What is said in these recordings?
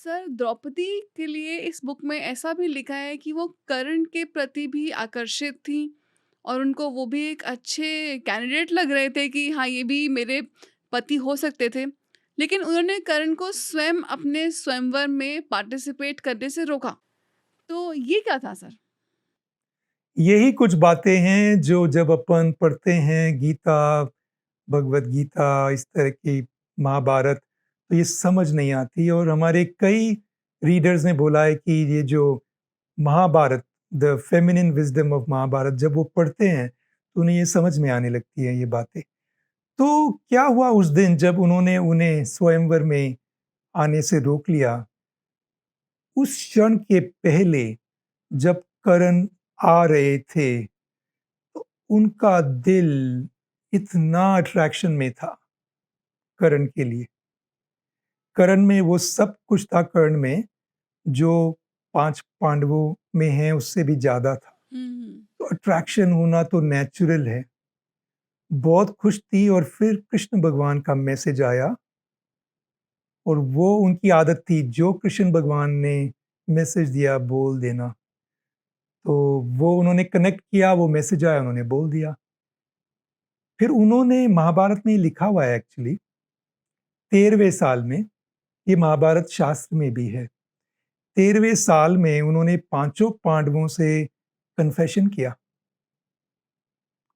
Sir, Draupadi के लिए इस बुक में ऐसा भी लिखा है कि वो कर्ण के प्रति भी आकर्षित थीं और उनको वो भी एक अच्छे कैंडिडेट लग रहे थे कि हाँ, ये भी मेरे पति हो सकते थे। लेकिन उन्होंने कर्ण को स्वयं अपने स्वयंवर में पार्टिसिपेट करने से रोका। तो ये क्या था सर? यही कुछ बातें हैं जो जब अपन पढ़ते हैं गीता, भगवत गीता, इस तरह की महाभारत, तो ये समझ नहीं आती और हमारे कई रीडर्स ने बोला है कि ये जो Mahabharat, the feminine wisdom of Mahabharat, जब वो पढ़ते हैं तो उन्हें ये समझ में आने लगती है ये बातें। तो क्या हुआ उस दिन जब उन्होंने उन्हें स्वयंवर में आने से रोक लिया? उस क्षण के पहले जब करण आ रहे थे तो उनका दिल इतना अट्रैक्शन में था करण के लिए। करण में वो सब कुछ था, कर्ण में जो 5 पांडवों में है उससे भी ज़्यादा था। हुँ। तो अट्रैक्शन होना तो नेचुरल है। बहुत खुश थी और फिर कृष्ण भगवान का मैसेज आया और वो उनकी आदत थी, जो कृष्ण भगवान ने मैसेज दिया बोल देना। तो वो उन्होंने कनेक्ट किया, वो मैसेज आया, उन्होंने बोल दिया। फिर उन्होंने महाभारत में लिखा हुआ है एक्चुअली 13वें साल में, ये महाभारत शास्त्र में भी है। 13वें साल में उन्होंने पांचों पांडवों से कन्फेशन किया।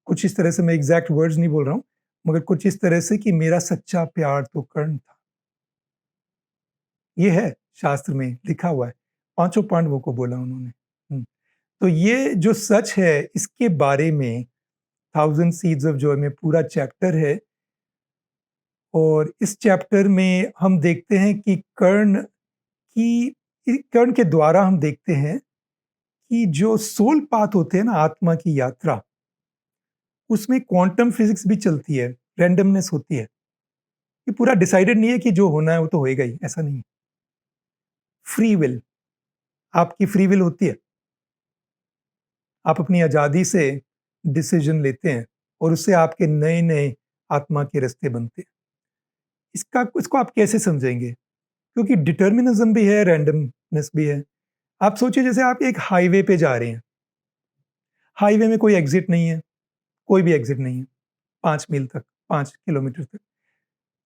कुछ इस तरह से, मैं एग्जैक्ट वर्ड्स नहीं बोल रहा हूँ, मगर कुछ इस तरह से कि मेरा सच्चा प्यार तो कर्ण था। ये है, शास्त्र में लिखा हुआ है। पांचों पांडवों को बोला उन्होंने। तो ये जो सच है इसके बारे में थाउजेंड सीड्स ऑफ जॉय में पूरा चैप्टर है और इस चैप्टर में हम देखते हैं कि कर्ण के द्वारा हम देखते हैं कि जो सोल पाथ होते हैं ना, आत्मा की यात्रा, उसमें क्वांटम फिजिक्स भी चलती है, रैंडमनेस होती है। ये पूरा डिसाइडेड नहीं है कि जो होना है वो तो होएगा ही, ऐसा नहीं है। फ्री विल, आपकी फ्री विल होती है, आप अपनी आजादी से डिसीजन लेते हैं और उससे आपके नए नए आत्मा के रास्ते बनते हैं। इसको आप कैसे समझेंगे? क्योंकि डिटर्मिनिज्म भी है, रैंडमनेस भी है। आप सोचिए जैसे आप एक हाईवे पे जा रहे हैं, हाईवे में कोई एग्जिट नहीं है, कोई भी एग्जिट नहीं है, 5 मील तक, 5 किलोमीटर तक।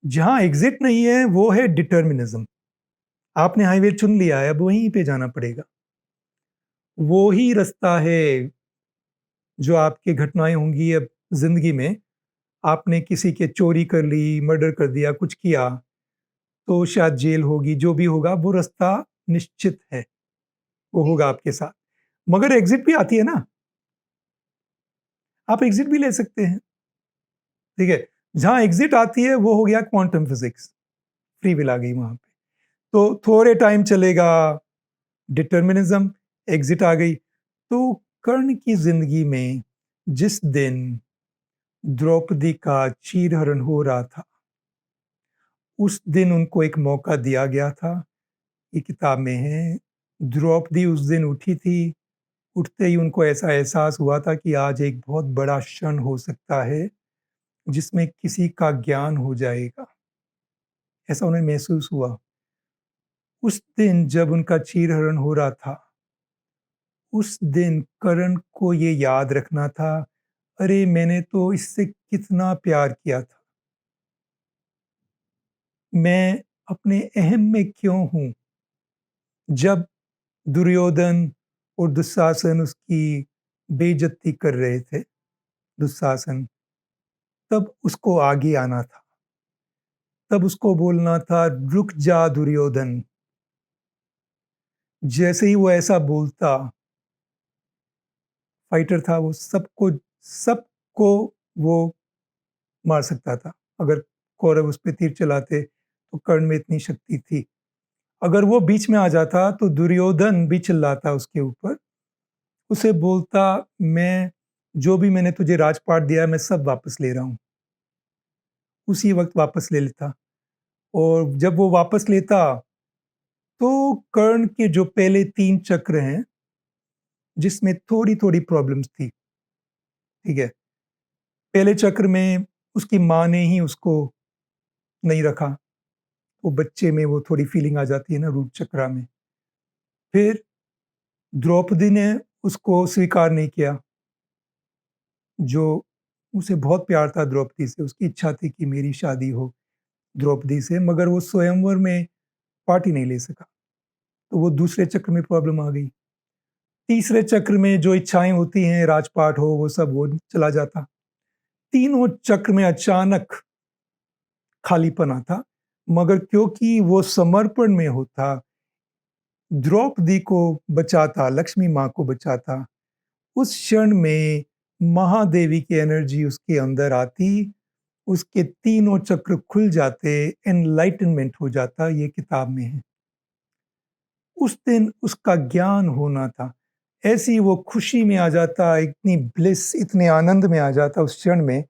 जहां एग्जिट नहीं है वो है डिटर्मिनिज्म। आपने हाईवे चुन लिया है, अब वहीं पे जाना पड़ेगा। वो ही रास्ता है जो आपकी घटनाएं होंगी अब जिंदगी में। आपने किसी के चोरी कर ली, मर्डर कर दिया, कुछ किया, तो शायद जेल होगी, जो भी होगा वो रास्ता निश्चित है, वो होगा आपके साथ। मगर एग्जिट भी आती है ना, आप एग्जिट भी ले सकते हैं। ठीक है, जहां एग्जिट आती है वो हो गया क्वांटम फिजिक्स, फ्री विल आ गई वहां पे। तो थोड़े टाइम चलेगा, डिटर्मिनिज्म, एग्जिट आ गई। तो कर्ण की जिंदगी में जिस दिन द्रौपदी का चीरहरण हो रहा था, उस दिन उनको एक मौका दिया गया था। ये किताब में है, द्रौपदी उस दिन उठी थी, उठते ही उनको ऐसा एहसास हुआ था कि आज एक बहुत बड़ा क्षण हो सकता है जिसमें किसी का ज्ञान हो जाएगा, ऐसा उन्हें महसूस हुआ। उस दिन जब उनका चीरहरण हो रहा था, उस दिन करण को ये याद रखना था, अरे मैंने तो इससे कितना प्यार किया था, मैं अपने अहम में क्यों हूं। जब दुर्योधन और दुशासन उसकी बेइज्जती कर रहे थे, दुशासन, तब उसको आगे आना था, तब उसको बोलना था, रुक जा दुर्योधन। जैसे ही वो ऐसा बोलता, फाइटर था वो, सबको वो मार सकता था। अगर कौरव उस पे तीर चलाते तो कर्ण में इतनी शक्ति थी। अगर वो बीच में आ जाता तो दुर्योधन भी चिल्लाता उसके ऊपर, उसे बोलता, मैं जो भी मैंने तुझे राजपाट दिया मैं सब वापस ले रहा हूं। उसी वक्त वापस ले लेता। और जब वो वापस लेता तो कर्ण के जो पहले 3 चक्र हैं, जिसमें थोड़ी थोड़ी प्रॉब्लम्स थी, ठीक है, पहले चक्र में उसकी माँ ने ही उसको नहीं रखा, वो बच्चे में वो थोड़ी फीलिंग आ जाती है ना रूट चक्रा में। फिर द्रौपदी ने उसको स्वीकार नहीं किया, जो उसे बहुत प्यार था द्रौपदी से, उसकी इच्छा थी कि मेरी शादी हो द्रौपदी से, मगर वो स्वयंवर में पार्ट ही नहीं ले सका। तो वो दूसरे चक्र में प्रॉब्लम आ गई। तीसरे चक्र में जो इच्छाएँ होती हैं, राजपाट हो, वो सब वो चला जाता। तीनों चक्र में अचानक खालीपन आता, मगर क्योंकि वो समर्पण में होता, द्रौपदी को बचाता, लक्ष्मी माँ को बचाता, उस क्षण में महादेवी की एनर्जी उसके अंदर आती, उसके तीनों चक्र खुल जाते, एनलाइटनमेंट हो जाता, ये किताब में है। उस दिन उसका ज्ञान होना था। ऐसे ही वो खुशी में आ जाता, इतनी ब्लिस, इतने आनंद में आ जाता उस क्षण में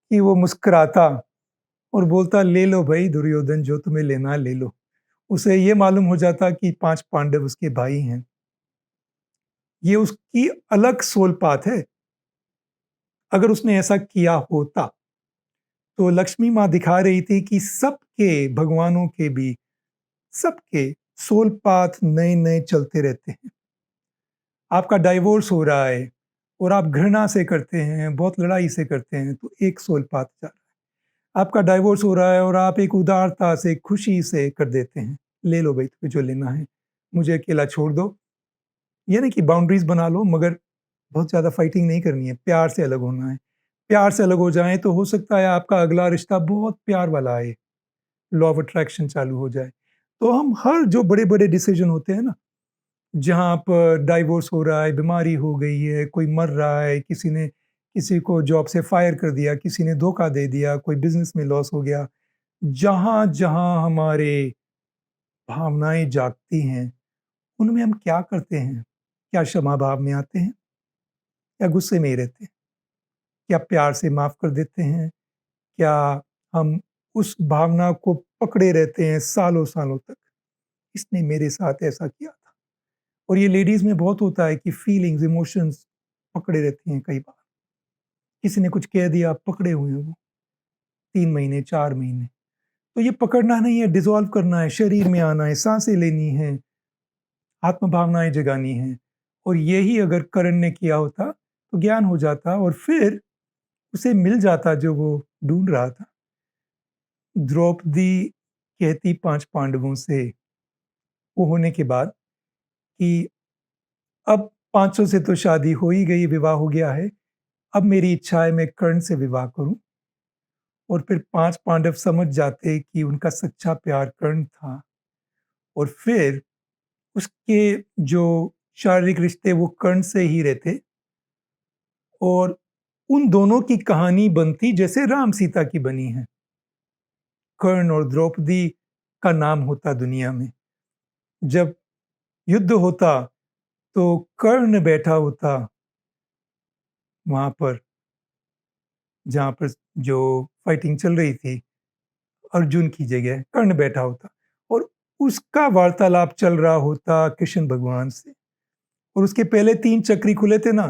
कि वो मुस्कुराता और बोलता, "ले लो भई दुर्योधन, जो तुम्हें लेना है ले लो।" उसे ये मालूम हो जाता कि 5 पांडव उसके भाई हैं। ये उसकी अलग सोल पाथ है। अगर उसने ऐसा किया होता, तो लक्ष्मी माँ दिखा रही थी कि सबके भगवानों के भी, सबके सोल पाथ नए-नए चलते रहते हैं। आपका डाइवोर्स हो रहा है और आप घृणा से करते हैं, बहुत लड़ाई से करते हैं, तो एक सोल पाथ जा रहा है। आपका डाइवोर्स हो रहा है और आप एक उदारता से, खुशी से कर देते हैं, ले लो भई तुम्हें जो लेना है, मुझे अकेला छोड़ दो। ये नहीं कि बाउंड्रीज़ बना लो, मगर बहुत ज़्यादा फाइटिंग नहीं करनी है, प्यार से अलग होना है। प्यार से अलग हो जाएँ तो हो सकता है आपका अगला रिश्ता बहुत प्यार वाला आए, लॉ ऑफ अट्रैक्शन चालू हो जाए। तो हम हर जो बड़े-बड़े डिसीज़न होते हैं ना, जहाँ पर डाइवोर्स हो रहा है, बीमारी हो गई है, कोई मर रहा है, किसी ने किसी को जॉब से फायर कर दिया, किसी ने धोखा दे दिया, कोई बिज़नेस में लॉस हो गया। जहाँ-जहाँ हमारे भावनाएँ जागती हैं, उनमें हम क्या करते हैं? क्या क्षमा भाव में आते हैं या गुस्से में ही रहते हैं? क्या प्यार से माफ़ कर देते हैं? क्या हम उस भावना को पकड़े रहते हैं सालों-सालों तक? इसने मेरे साथ ऐसा किया था। और ये लेडीज़ में बहुत होता है कि फीलिंग्स, इमोशंस पकड़े रहती हैं कई बार। किसी ने कुछ कह दिया, पकड़े हुए हैं वो 3 महीने, 4 महीने। तो ये पकड़ना नहीं है, डिसॉल्व करना है, शरीर में आना है, साँसें लेनी हैं, आत्म भावनाएँ जगानी हैं। और यही अगर कर्ण ने किया होता, तो ज्ञान हो जाता और फिर उसे मिल जाता जो वो ढूँढ रहा था। द्रौपदी कहती 5 पांडवों से, वो होने के बाद, कि अब 500 से तो शादी हो ही गई, विवाह हो गया है। अब मेरी इच्छा है मैं कर्ण से विवाह करूँ। और फिर 5 पांडव समझ जाते कि उनका सच्चा प्यार कर्ण था और फिर उसके जो शारीरिक रिश्ते वो कर्ण से ही रहते और उन दोनों की कहानी बनती जैसे राम-सीता की बनी है। कर्ण और द्रौपदी का नाम होता दुनिया में। जब युद्ध होता तो कर्ण बैठा होता वहाँ पर, जहाँ पर जो फाइटिंग चल रही थी, अर्जुन की जगह कर्ण बैठा होता और उसका वार्तालाप चल रहा होता कृष्ण भगवान से। और उसके पहले 3 चक्र खुले थे ना,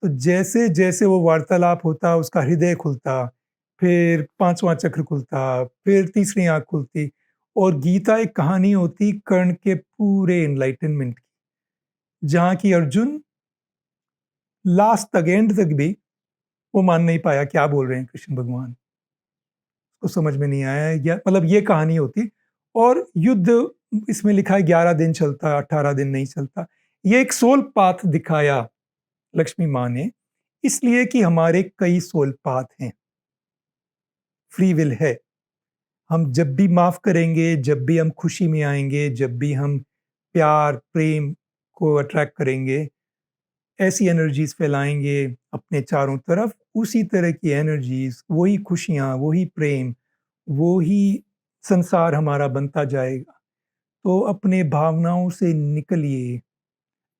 तो जैसे-जैसे वो वार्तालाप होता, उसका हृदय खुलता, फिर 5वाँ चक्र खुलता, फिर तीसरी आँख खुलती और गीता एक कहानी होती कर्ण के पूरे एनलाइटनमेंट की, जहाँ की अर्जुन लास्ट तक, एंड तक भी वो मान नहीं पाया क्या बोल रहे हैं कृष्ण भगवान। उसको समझ में नहीं आया, या मतलब ये कहानी होती। और युद्ध इसमें लिखा है 11 दिन चलता, 18 दिन नहीं चलता। ये एक सोल पाथ दिखाया लक्ष्मी माँ ने, इसलिए कि हमारे कई सोल पाथ हैं, फ्री विल है। हम जब भी माफ़ करेंगे, जब भी हम खुशी में आएँगे, जब भी हम प्यार, प्रेम को अट्रैक्ट करेंगे, ऐसी एनर्जीज़ फैलाएँगे अपने चारों तरफ, उसी तरह की एनर्जीज़, वही खुशियाँ, वही प्रेम, वो ही संसार हमारा बनता जाएगा। तो अपने भावनाओं से निकलिए,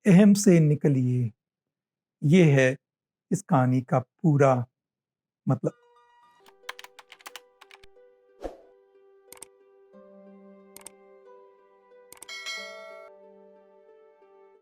अहम से निकलिए। ये है इस कहानी का पूरा मतलब।